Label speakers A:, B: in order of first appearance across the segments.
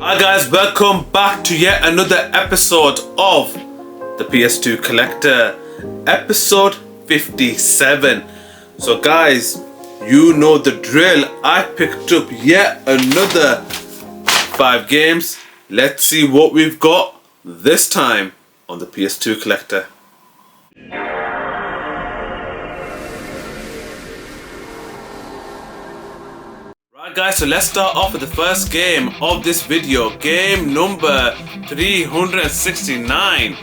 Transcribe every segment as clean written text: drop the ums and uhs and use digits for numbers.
A: Hi guys, welcome back to yet another episode of the PS2 Collector, episode 57. So guys, you know the drill. I picked up yet another 5 games. Let's see what we've got this time on the PS2 Collector. Right guys, so let's start off with the first game of this video. Game number 369.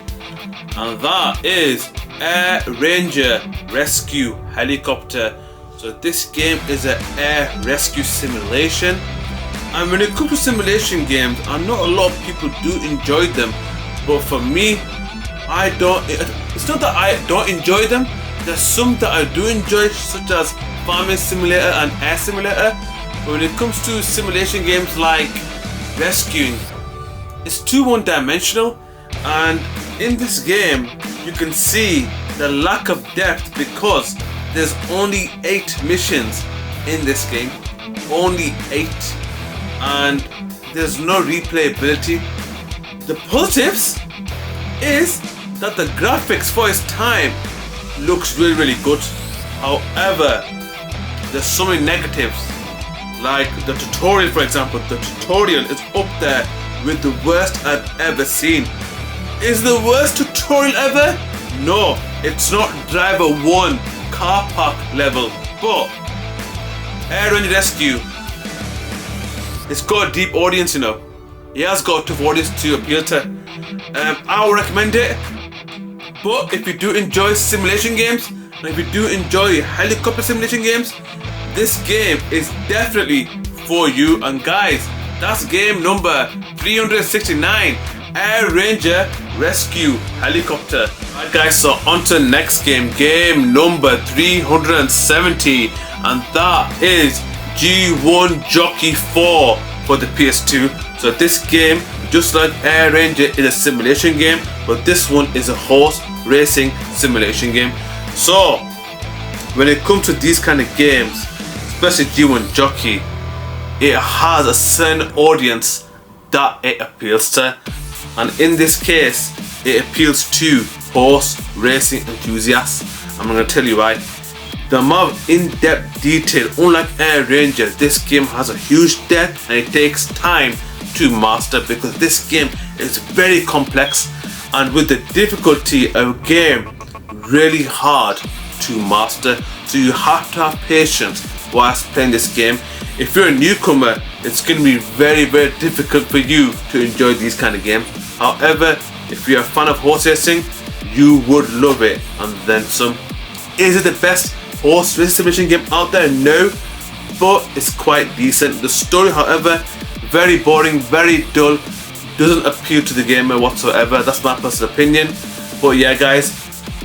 A: And that is Air Ranger Rescue Helicopter. So this game is an air rescue simulation. And when it comes to simulation games, I know a lot of people do enjoy them. But for me, I don't. It's not that I don't enjoy them. There's some that I do enjoy, such as Farming Simulator and Air Simulator. But when it comes to simulation games like rescuing, it's too one-dimensional. And in this game, you can see the lack of depth because there's only 8 missions in this game. Only 8. And there's no replayability. The positives is that the graphics for its time looks really good. However, there's so many negatives. Like the tutorial, for example. The tutorial is up there with the worst I've ever seen. Is the worst tutorial ever? No, it's not Driver 1 car park level. But Air Ranger Rescue, it's got a deep audience, you know. It has got a tough audience to appeal to. I would recommend it. But if you do enjoy simulation games, and if you do enjoy helicopter simulation games, this game is definitely for you. And guys, that's game number 369, Air Ranger Rescue Helicopter. Alright guys, so on to the next game, game number 370, and that is G1 Jockey 4 for the PS2. So this game, just like Air Ranger, is a simulation game, but this one is a horse racing simulation game. So when it comes to these kind of games, especially G1 Jockey, it has a certain audience that it appeals to, and in this case it appeals to horse racing enthusiasts. I'm going to tell you why. The amount of in-depth detail, unlike Air Ranger, this game has a huge depth and it takes time to master because this game is very complex, and with the difficulty of a game really hard to master. So you have to have patience whilst playing this game. If you're a newcomer, it's going to be very difficult for you to enjoy these kind of games. However, if you're a fan of horse racing, you would love it and then some. Is it the best horse racing simulation game out there? No, but it's quite decent. The story, however, very boring, very dull, doesn't appeal to the gamer whatsoever. That's my personal opinion. But yeah guys,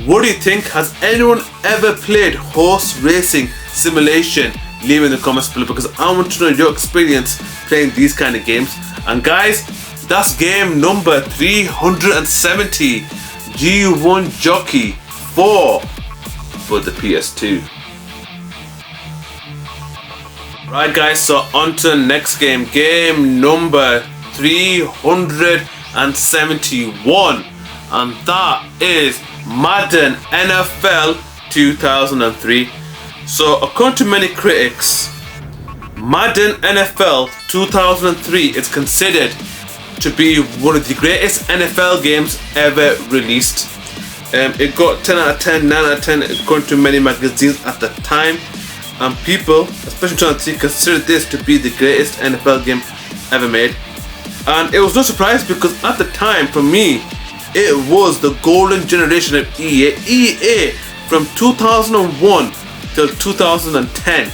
A: what do you think? Has anyone ever played horse racing simulation? Leave in the comments below because I want to know your experience playing these kind of games. And guys, that's game number 370, G1 Jockey 4 for the PS2. Right guys, so on to the next game, game number 371, and that is Madden NFL 2003. So according to many critics, Madden NFL 2003 is considered to be one of the greatest NFL games ever released. It got 10 out of 10, 9 out of 10 according to many magazines at the time, and people, especially 2003, considered this to be the greatest NFL game ever made. And it was no surprise because at the time, for me, it was the golden generation of EA. EA from 2001 till 2010,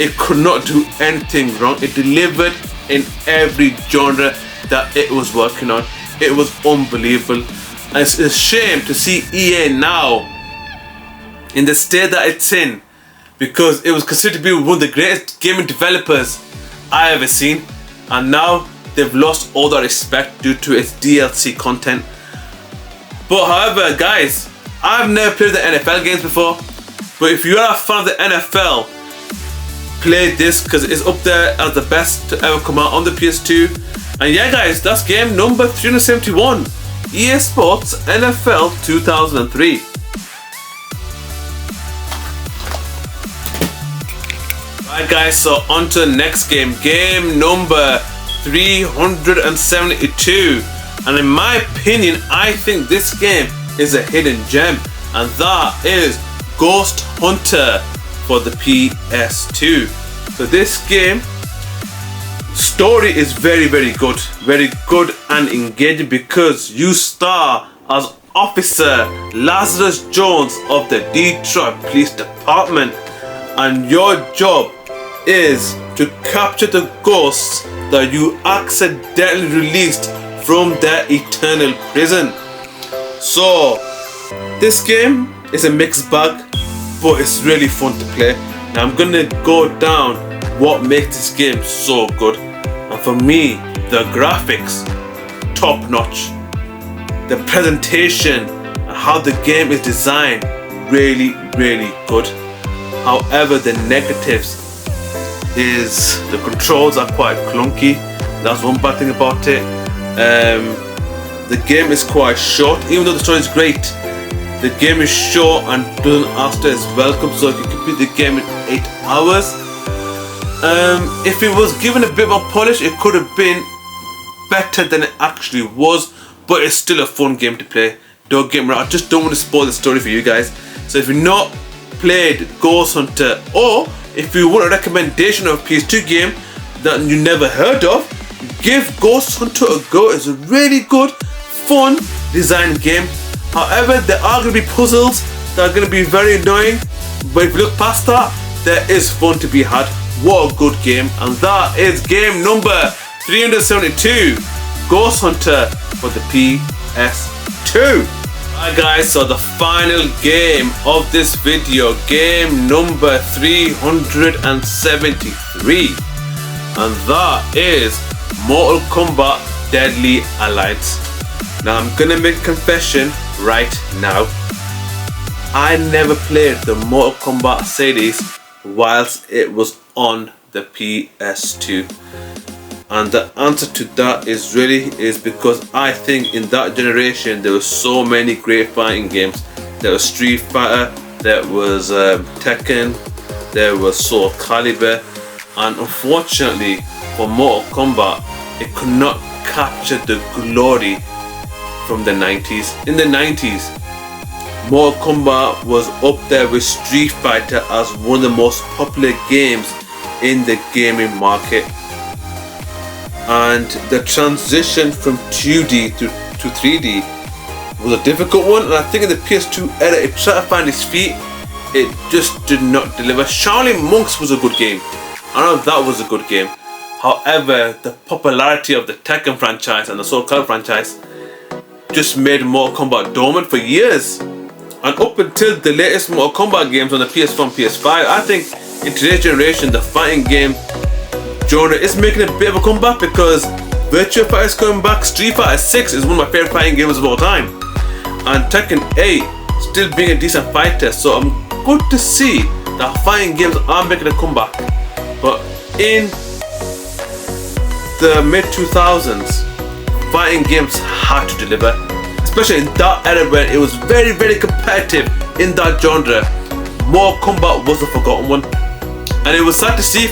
A: it could not do anything wrong. It delivered in every genre that it was working on. It was unbelievable. And it's a shame to see EA now in the state that it's in, because it was considered to be one of the greatest gaming developers I ever seen, and now they've lost all that respect due to its DLC content. But however guys, I've never played the NFL games before, but if you are a fan of the NFL, play this because it's up there as the best to ever come out on the PS2. And yeah guys, that's game number 371, EA Sports NFL 2003. Right guys, so on to the next game, game number 372. And in my opinion, I think this game is a hidden gem, and that is Ghost Hunter for the PS2. So this game, story is very good and engaging, because you star as Officer Lazarus Jones of the Detroit Police Department, and your job is to capture the ghosts that you accidentally released from their eternal prison. So this game is a mixed bag, but it's really fun to play. Now I'm gonna go down what makes this game so good, and for me, the graphics, top notch. The presentation and how the game is designed, really good. However, the negatives is the controls are quite clunky. That's one bad thing about it. The game is quite short, even though the story is great. The game is short and doesn't after its welcome, so if you complete the game in 8 hours. If it was given a bit more polish, it could have been better than it actually was, but it's still a fun game to play. Don't get me wrong, I just don't want to spoil the story for you guys. So if you've not played Ghost Hunter, or if you want a recommendation of a PS2 game that you never heard of, give Ghost Hunter a go. It's a really good, fun design game. However, there are going to be puzzles that are going to be very annoying, but if you look past that, there is fun to be had. What a good game. And that is game number 372, Ghost Hunter for the PS2. Alright guys, so the final game of this video, game number 373, and that is Mortal Kombat Deadly Alliance. Now I'm gonna make a confession right now. I never played the Mortal Kombat series whilst it was on the PS2, and the answer to that is because I think in that generation there were so many great fighting games. There was Street Fighter, there was Tekken, there was Soul Calibur, and unfortunately for Mortal Kombat, it could not capture the glory from the 90s. In the 90s, Mortal Kombat was up there with Street Fighter as one of the most popular games in the gaming market. And the transition from 2D to 3D was a difficult one, and I think in the PS2 era it tried to find its feet. It just did not deliver. Shaolin Monks was a good game. I know that was a good game. However, the popularity of the Tekken franchise and the Soul Calibur franchise just made Mortal Kombat dormant for years. And up until the latest Mortal Kombat games on the PS4 and PS5, I think in today's generation the fighting game genre is making a bit of a comeback, because Virtua Fighter is coming back. Street Fighter 6 is one of my favorite fighting games of all time, and Tekken 8 still being a decent fighter. So I'm good to see that fighting games are making a comeback. But in the mid 2000s, fighting games had to deliver, especially in that era when it was very competitive in that genre. Mortal Kombat was the forgotten one, and it was sad to see,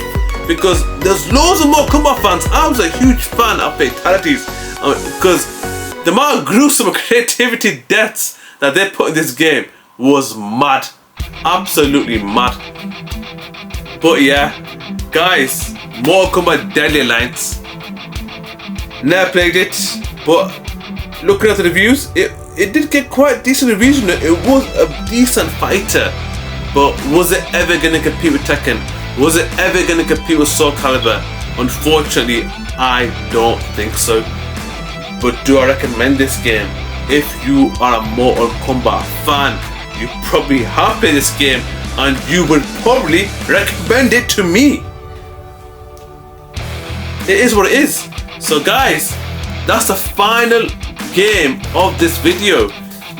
A: because there's loads of Mortal Kombat fans. I was a huge fan of fatalities, because the amount of gruesome creativity deaths that they put in this game was mad, absolutely mad. But yeah, guys, Mortal Kombat Deadly Alliance, never played it, but looking at the reviews, it did get quite decent reviews. It was a decent fighter, but was it ever going to compete with Tekken? Was it ever going to compete with Soul Calibur? Unfortunately, I don't think so. But do I recommend this game? If you are a Mortal Kombat fan, you probably have played this game, and you would probably recommend it to me. It is what it is. So guys, that's the final game of this video.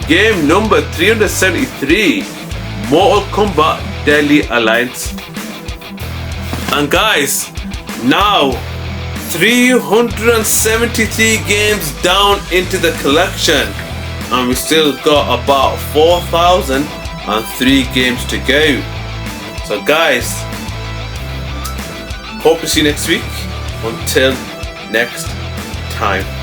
A: Game number 373, Mortal Kombat Deadly Alliance. And guys, now 373 games down into the collection, and we still got about 4,003 games to go. So guys, hope to see you next week. Until next time.